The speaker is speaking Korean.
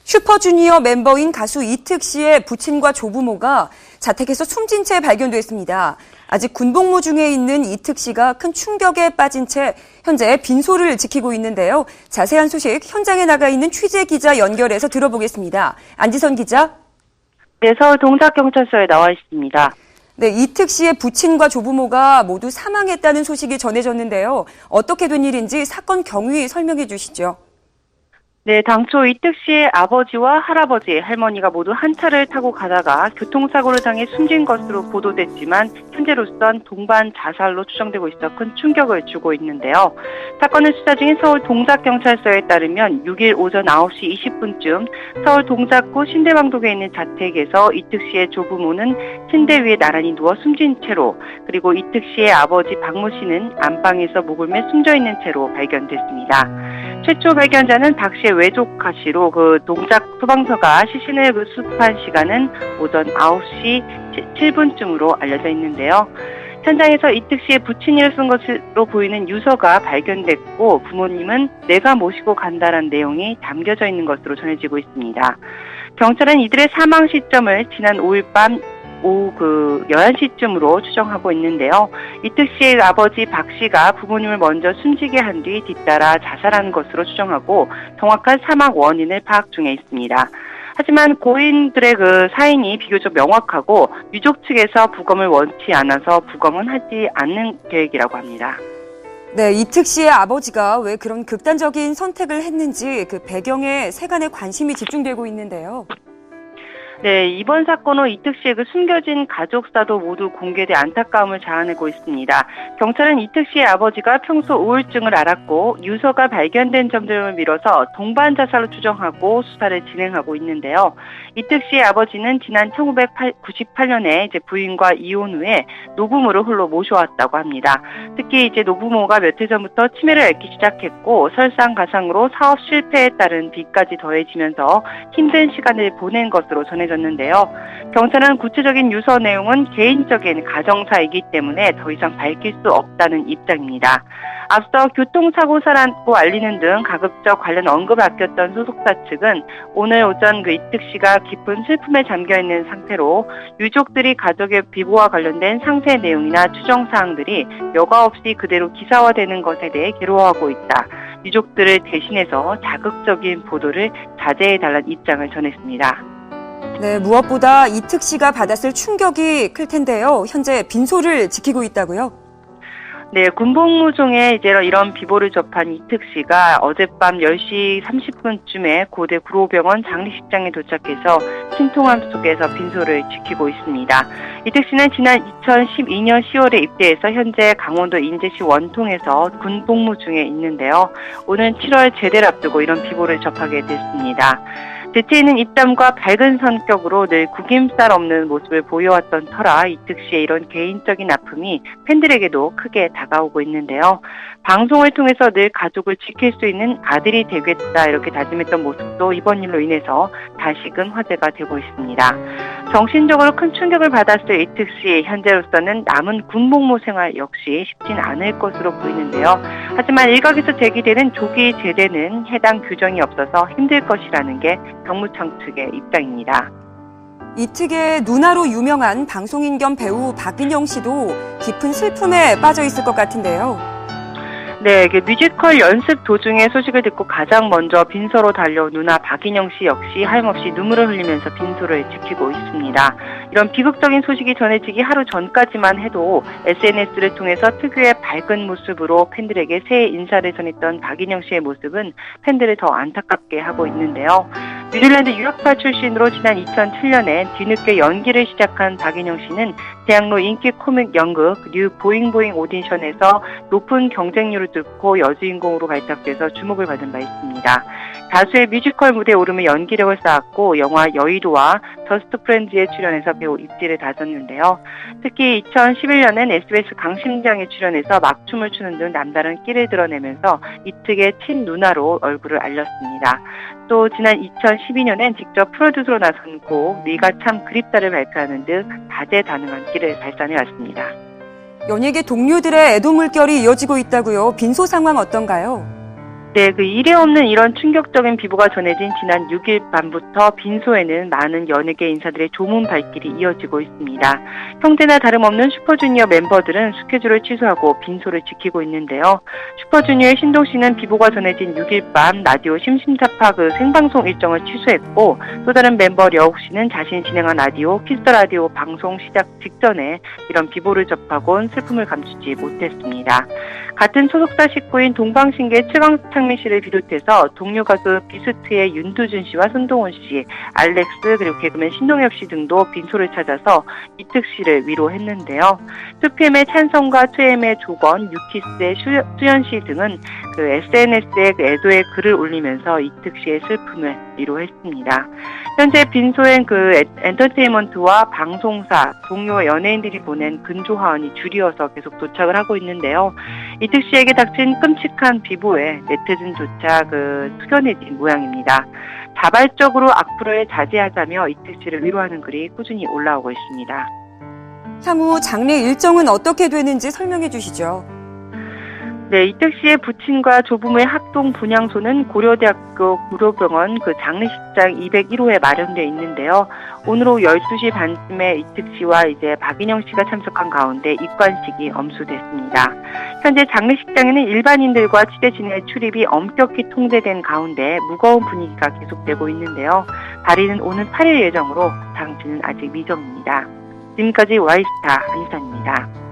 슈퍼주니어 멤버인 가수 이특 씨의 부친과 조부모가 자택에서 숨진 채 발견됐습니다. 아직 군복무 중에 있는 이특 씨가 큰 충격에 빠진 채 현재 빈소를 지키고 있는데요. 자세한 소식 현장에 나가 있는 취재 기자 연결해서 들어보겠습니다. 안지선 기자. 네, 서울 동작경찰서에 나와 있습니다. 네, 이특 씨의 부친과 조부모가 모두 사망했다는 소식이 전해졌는데요. 어떻게 된 일인지 사건 경위 설명해 주시죠. 네, 당초 이특 씨의 아버지와 할아버지, 할머니가 모두 한 차를 타고 가다가 교통사고를 당해 숨진 것으로 보도됐지만 현재로선 동반 자살로 추정되고 있어 큰 충격을 주고 있는데요. 사건을 수사 중인 서울 동작경찰서에 따르면 6일 오전 9시 20분쯤 서울 동작구 신대방동에 있는 자택에서 이특 씨의 조부모는 침대 위에 나란히 누워 숨진 채로, 그리고 이특 씨의 아버지 박모 씨는 안방에서 목을 매 숨져 있는 채로 발견됐습니다. 최초 발견자는 박 씨의 외조카 씨로 동작 소방서가 시신을 수습한 시간은 오전 9시 7분쯤으로 알려져 있는데요. 현장에서 이특 씨의 부친이를 쓴 것으로 보이는 유서가 발견됐고, 부모님은 내가 모시고 간다라는 내용이 담겨져 있는 것으로 전해지고 있습니다. 경찰은 이들의 사망 시점을 지난 5일 밤 오후 11시쯤으로 추정하고 있는데요. 이특 씨의 아버지 박 씨가 부모님을 먼저 숨지게 한 뒤 뒤따라 자살한 것으로 추정하고 정확한 사망 원인을 파악 중에 있습니다. 하지만 고인들의 사인이 비교적 명확하고 유족 측에서 부검을 원치 않아서 부검은 하지 않는 계획이라고 합니다. 네, 이특 씨의 아버지가 왜 그런 극단적인 선택을 했는지 그 배경에 세간의 관심이 집중되고 있는데요. 네, 이번 사건으로 이특 씨의 숨겨진 가족사도 모두 공개돼 안타까움을 자아내고 있습니다. 경찰은 이특 씨의 아버지가 평소 우울증을 앓았고 유서가 발견된 점들을 미뤄서 동반 자살로 추정하고 수사를 진행하고 있는데요. 이특 씨의 아버지는 지난 1998년에 부인과 이혼 후에 노부모를 홀로 모셔왔다고 합니다. 특히 노부모가 몇 해 전부터 치매를 앓기 시작했고, 설상가상으로 사업 실패에 따른 빚까지 더해지면서 힘든 시간을 보낸 것으로 전해졌는데요. 경찰은 구체적인 유서 내용은 개인적인 가정사이기 때문에 더 이상 밝힐 수 없다는 입장입니다. 앞서 교통사고사라고 알리는 등 가급적 관련 언급을 아꼈던 소속사 측은 오늘 오전 이특 씨가 깊은 슬픔에 잠겨있는 상태로 유족들이 가족의 비보와 관련된 상세 내용이나 추정사항들이 여과 없이 그대로 기사화되는 것에 대해 괴로워하고 있다. 유족들을 대신해서 자극적인 보도를 자제해달라는 입장을 전했습니다. 네, 무엇보다 이특 씨가 받았을 충격이 클 텐데요. 현재 빈소를 지키고 있다고요? 네, 군복무 중에 이런 비보를 접한 이특 씨가 어젯밤 10시 30분쯤에 고대 구로병원 장례식장에 도착해서 신통함 속에서 빈소를 지키고 있습니다. 이특 씨는 지난 2012년 10월에 입대해서 현재 강원도 인제시 원통에서 군복무 중에 있는데요. 오는 7월 제대를 앞두고 이런 비보를 접하게 됐습니다. 대체 있는 입담과 밝은 성격으로 늘 구김살 없는 모습을 보여왔던 터라 이특 씨의 이런 개인적인 아픔이 팬들에게도 크게 다가오고 있는데요. 방송을 통해서 늘 가족을 지킬 수 있는 아들이 되겠다 이렇게 다짐했던 모습도 이번 일로 인해서 다시금 화제가 되고 있습니다. 정신적으로 큰 충격을 받았을 이특 씨, 현재로서는 남은 군복무 생활 역시 쉽진 않을 것으로 보이는데요. 하지만 일각에서 제기되는 조기 제대는 해당 규정이 없어서 힘들 것이라는 게 경무청 측의 입장입니다. 이특의 누나로 유명한 방송인 겸 배우 박인영 씨도 깊은 슬픔에 빠져 있을 것 같은데요. 네, 뮤지컬 연습 도중에 소식을 듣고 가장 먼저 빈소로 달려온 누나 박인영 씨 역시 하염없이 눈물을 흘리면서 빈소를 지키고 있습니다. 이런 비극적인 소식이 전해지기 하루 전까지만 해도 SNS를 통해서 특유의 밝은 모습으로 팬들에게 새해 인사를 전했던 박인영 씨의 모습은 팬들을 더 안타깝게 하고 있는데요. 뉴질랜드 유학파 출신으로 지난 2007년에 뒤늦게 연기를 시작한 박인영 씨는 대학로 인기 코믹 연극 뉴 보잉보잉 오디션에서 높은 경쟁률을 뚫고 여주인공으로 발탁돼서 주목을 받은 바 있습니다. 다수의 뮤지컬 무대에 오르며 연기력을 쌓았고 영화 여의도와 저스트 프렌즈에 출연해서 배우 입지를 다졌는데요. 특히 2011년엔 SBS 강심장에 출연해서 막춤을 추는 등 남다른 끼를 드러내면서 이특의 친누나로 얼굴을 알렸습니다. 또 지난 2012년엔 직접 프로듀서로 나선 곡 네가 참 그립다를 발표하는 등 다재다능한 끼를 발산해왔습니다. 연예계 동료들의 애도 물결이 이어지고 있다고요. 빈소 상황 어떤가요? 네, 이례 없는 이런 충격적인 비보가 전해진 지난 6일 밤부터 빈소에는 많은 연예계 인사들의 조문 발길이 이어지고 있습니다. 형제나 다름없는 슈퍼주니어 멤버들은 스케줄을 취소하고 빈소를 지키고 있는데요. 슈퍼주니어의 신동 씨는 비보가 전해진 6일 밤 라디오 심심타파 생방송 일정을 취소했고, 또 다른 멤버 려욱 씨는 자신이 진행한 라디오 키스 라디오 방송 시작 직전에 이런 비보를 접하곤 슬픔을 감추지 못했습니다. 같은 소속사 식구인 동방신기의 최강창민 씨를 비롯해서 동료 가수 비스트의 윤두준 씨와 손동훈 씨, 알렉스 그리고 개그맨 신동엽 씨 등도 빈소를 찾아서 이특 씨를 위로했는데요. 2PM의 찬성과 2AM의 조건, 유키스의 수연 씨 등은 SNS에 애도의 글을 올리면서 이특 씨의 슬픔을 위로했습니다. 현재 빈소엔 엔터테인먼트와 방송사, 동료 연예인들이 보낸 근조화원이 줄이어서 계속 도착을 하고 있는데요. 이특 씨에게 닥친 끔찍한 비보에 네티즌조차 숙연해진 모양입니다. 자발적으로 악플을 자제하자며 이특 씨를 위로하는 글이 꾸준히 올라오고 있습니다. 향후 장례 일정은 어떻게 되는지 설명해 주시죠. 네, 이특 씨의 부친과 조부모의 합동 분향소는 고려대학교 구로병원 장례식장 201호에 마련되어 있는데요. 오늘 오후 12시 반쯤에 이특 씨와 박인영 씨가 참석한 가운데 입관식이 엄수됐습니다. 현재 장례식장에는 일반인들과 취재진의 출입이 엄격히 통제된 가운데 무거운 분위기가 계속되고 있는데요. 발인은 오는 8일 예정으로 장치는 아직 미정입니다. 지금까지 Y스타 안유선입니다.